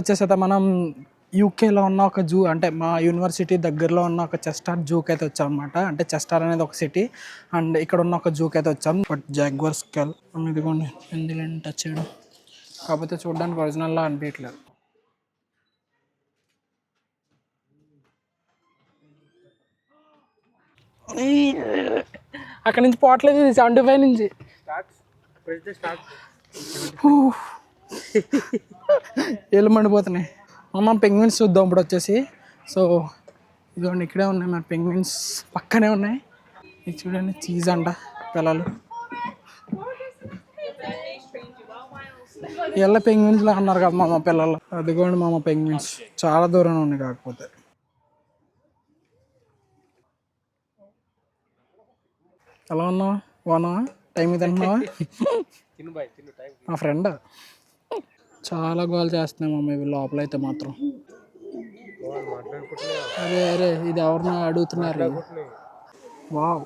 వచ్చేసి అయితే మనం యూకేలో ఉన్న ఒక జూ, అంటే మా యూనివర్సిటీ దగ్గరలో ఉన్న ఒక చెస్టార్ జూకి అయితే వచ్చాం అనమాట. అంటే చెస్టార్ అనేది ఒక సిటీ అండ్ ఇక్కడ ఉన్న ఒక జూకి అయితే వచ్చాం. బట్ జాగ్వర్ స్కెల్ ఇదిగోండి ఎందులో టచ్ చేయడం, కాకపోతే చూడడానికి ఒరిజినల్లా అనిపించట్లేదు. అక్కడ నుంచి పోవట్లేదు, 75 నుంచి ఏళ్ళు మండిపోతున్నాయి. అమ్మ పెంగ్విన్స్ చూద్దాం ఇప్పుడు వచ్చేసి. సో ఇదిగోండి ఇక్కడే ఉన్నాయి మరి పెంగ్విన్స్, పక్కనే ఉన్నాయి. ఇది చూడండి చీజ్ అంట పిల్లలు. ఎల్ల పెంగ్విన్స్లో అన్నారు కదా మా పిల్లలు. అదిగోండి మా పెంగ్విన్స్ చాలా దూరంలో ఉన్నాయి. కాకపోతే ఎలా ఉన్నావా, బాగున్నావా, టైం ఇది అంటున్నావా? మా ఫ్రెండ్ చాలా గోల్ చేస్తున్నాయి మమ్మీ ఇవి లోపల అయితే మాత్రం. అరే అరే ఇది ఎవరినో అడుగుతున్నారు. వావ్